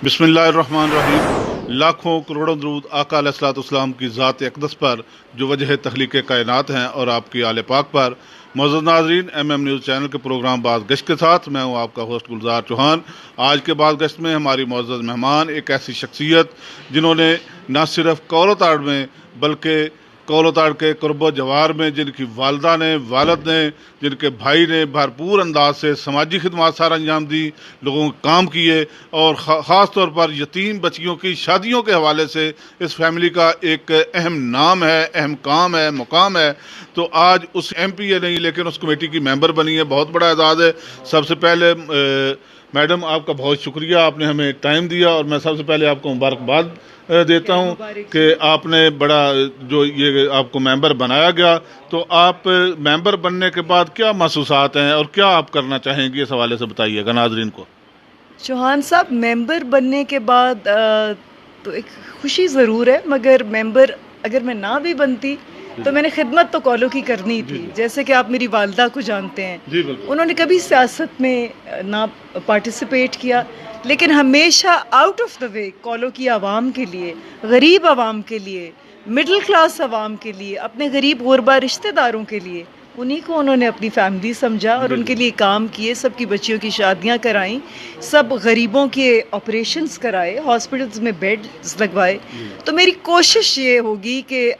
बिस्मिल्लाहिर्रहमानिर्रहीम। लाखों करोड़ों दरूद आका अलैहिस्सलाम की ज़ात अक़दस पर जो वजह तख्लीक़ कायनात हैं और आपकी आले पाक पर। मौजूद नाज़रीन, MM न्यूज़ चैनल के प्रोग्राम बात गश्त के साथ मैं हूँ आपका होस्ट गुलजार चौहान। आज के बाद गश्त में हमारी मौजूद मेहमान एक ऐसी शख्सियत जिन्होंने न सिर्फ कौलताड़ में बल्कि कौलताड़ के कुर्बो जवार में जिनकी वालदा ने वालद ने जिनके भाई ने भरपूर अंदाज से समाजी खिदमत सारा अंजाम दी, लोगों के काम किए और ख़ास तौर पर यतीम बच्चियों की शादियों के हवाले से इस फैमिली का एक अहम नाम है, अहम काम है, मुकाम है। तो आज उस MPA नहीं लेकिन उस कमेटी की मेंबर बनी है, बहुत बड़ा एजाज़ है। सबसे पहले मैडम आपका बहुत शुक्रिया, आपने हमें टाइम दिया और मैं सबसे पहले आपको मुबारकबाद देता हूँ कि आपने बड़ा जो ये आपको मेंबर बनाया गया। तो आप मेंबर बनने के बाद क्या महसूसात हैं और क्या आप करना चाहेंगे, इस हवाले से बताइएगा नाजरीन को। चौहान साहब, मेंबर बनने के बाद तो एक खुशी ज़रूर है, मगर मेंबर अगर मैं ना भी बनती तो मैंने खिदमत तो कॉलो की करनी थी। जैसे कि आप मेरी वालदा को जानते हैं, उन्होंने कभी सियासत में ना पार्टिसिपेट किया, लेकिन हमेशा आउट ऑफ द वे कॉलो की आवाम के लिए, गरीब आवाम के लिए, मिडिल क्लास आवाम के लिए, अपने गरीब गुरबा रिश्तेदारों के लिए, उन्हीं को उन्होंने अपनी फैमिली समझा और उनके लिए काम किए। सबकी बच्चियों की शादियां कराईं, सब गरीबों के ऑपरेशंस कराए, हॉस्पिटल्स में बेड्स लगवाए। तो मेरी कोशिश ये होगी कि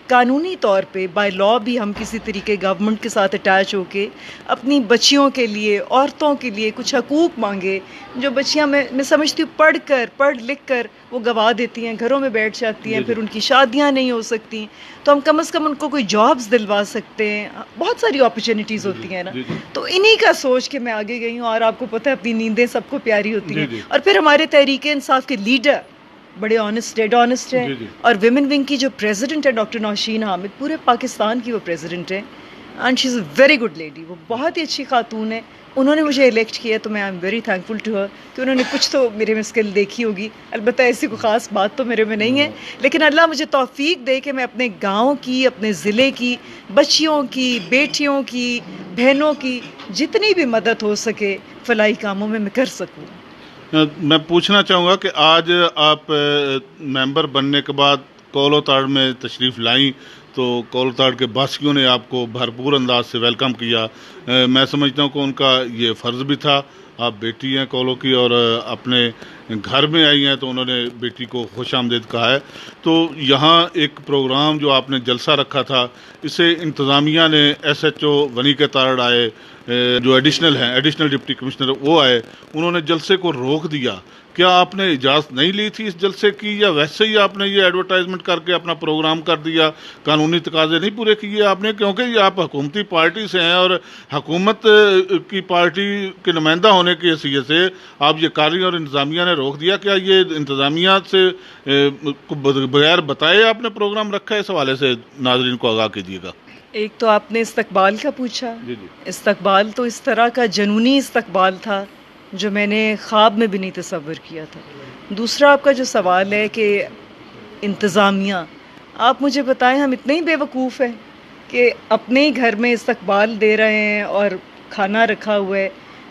कानूनी तौर पे बाय लॉ भी हम किसी तरीके गवर्नमेंट के साथ अटैच होके अपनी बच्चियों के लिए, औरतों के लिए कुछ हकूक़ मांगे। जो बच्चियां मैं समझती हूँ पढ़ लिख कर वो गवा देती हैं, घरों में बैठ जाती हैं, फिर उनकी शादियां नहीं हो सकती, तो हम कम से कम उनको कोई जॉब्स दिलवा सकते हैं। बहुत सारी अपॉर्चुनिटीज़ होती हैं ना। तो इन्हीं का सोच के मैं आगे गई हूँ। और आपको पता है, अपनी नींदें सबको प्यारी होती हैं। और फिर हमारे तहरीक इंसाफ के लीडर बड़े ऑनेस्ट, डेड ऑनेस्ट हैं। और विमेन विंग की जो प्रेसिडेंट है डॉक्टर नौशीन हामिद, पूरे पाकिस्तान की वो प्रेसिडेंट है, and she is a very good lady. वो बहुत ही अच्छी खातून है। उन्होंने मुझे इलेक्ट किया तो मैं I am very thankful to her कि उन्होंने कुछ तो मेरे में स्किल देखी होगी। अलबत्ता ऐसी कोई ख़ास बात तो मेरे में नहीं है, लेकिन अल्लाह मुझे तौफीक दे कि मैं अपने गाँव की, अपने ज़िले की बच्चियों की, बेटियों की, बहनों की जितनी भी मदद हो सके फलाही कामों में मैं कर सकूँ। मैं पूछना चाहूँगा कि आज आप मेंबर बनने के बाद कौलताड़ में तशरीफ़ लाई तो कौलताड़ के बासियों ने आपको भरपूर अंदाज से वेलकम किया। मैं समझता हूँ कि उनका ये फ़र्ज़ भी था। आप बेटी हैं कौलो की और अपने घर में आई हैं, तो उन्होंने बेटी को खुश आमदीद कहा है। तो यहाँ एक प्रोग्राम जो आपने जलसा रखा था, इसे इंतज़ामिया ने SHO वनी के तारड़ आए, जो एडिशनल डिप्टी कमिश्नर वो आए, उन्होंने जलसे को रोक दिया। क्या आपने इजाज़त नहीं ली थी इस जलसे की, या वैसे ही आपने ये एडवर्टाइजमेंट करके अपना प्रोग्राम कर दिया, कानूनी तकाजे नहीं पूरे किए आपने? क्योंकि ये आप हुकूमती पार्टी से हैं और हुकूमत की पार्टी के नुमाइंदा होने की हैसियत से आप ये कारी और इंतज़ामिया ने रोक दिया। क्या ये इंतज़ामिया से बगैर बताए आपने प्रोग्राम रखा है? इस हवाले से नाज़रीन को आगाह कीजिएगा। एक तो आपने इस्तकबाल का पूछा। इस्तकबाल तो इस तरह का जनूनी इस्तकबाल था जो मैंने ख्वाब में भी नहीं तसव्वुर किया था। दूसरा आपका जो सवाल है कि इंतज़ामिया, आप मुझे बताएं, हम इतने ही बेवकूफ़ हैं कि अपने ही घर में इस्तकबाल दे रहे हैं और खाना रखा हुआ है,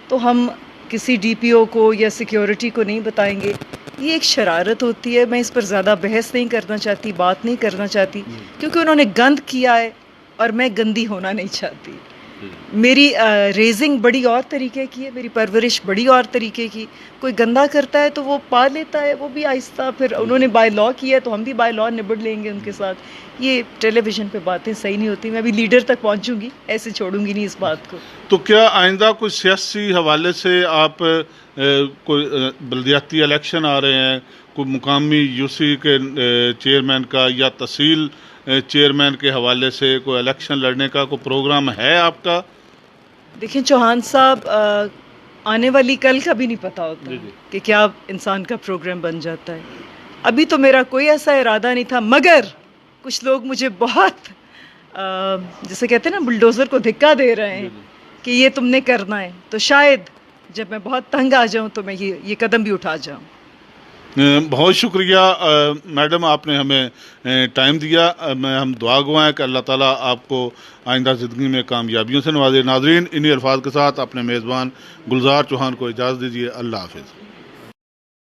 तो हम किसी DPO को या सिक्योरिटी को नहीं बताएंगे? ये एक शरारत होती है। मैं इस पर ज़्यादा बहस नहीं करना चाहती, बात नहीं करना चाहती, क्योंकि उन्होंने गंद किया है और मैं गंदी होना नहीं चाहती। मेरी रेजिंग बड़ी और तरीके की है, मेरी परवरिश बड़ी और तरीके की। कोई गंदा करता है तो वो पा लेता है, वो भी आहिस्ता, फिर उन्होंने बाय लॉ किया तो हम भी बाय लॉ निबड़ लेंगे उनके साथ। ये टेलीविज़न पे बातें सही नहीं होती। मैं अभी लीडर तक पहुंचूंगी, ऐसे छोड़ूंगी नहीं इस बात को। तो क्या आइंदा कुछ सियासी हवाले से आप कोई बल्दियाती इलेक्शन आ रहे हैं, कोई मुकामी UC के चेयरमैन का या तहसील चेयरमैन के हवाले से कोई इलेक्शन लड़ने का कोई प्रोग्राम है आपका? देखिए चौहान साहब, आने वाली कल का भी नहीं पता होता कि क्या इंसान का प्रोग्राम बन जाता है। अभी तो मेरा कोई ऐसा इरादा नहीं था, मगर कुछ लोग मुझे बहुत जैसे कहते हैं ना, बुलडोज़र को धिक्का दे रहे हैं कि ये तुमने करना है। तो शायद जब मैं बहुत तंग आ जाऊं तो मैं ये कदम भी उठा जाऊं। बहुत शुक्रिया मैडम, आपने हमें टाइम दिया। हम दुआ गवाएं कि अल्लाह ताला आपको आइंदा ज़िंदगी में कामयाबियों से नवाजे। नाज़रीन, इन्हीं अल्फाज के साथ अपने मेज़बान गुलजार चौहान को इजाज़त दीजिए। अल्लाह हाफ़िज़।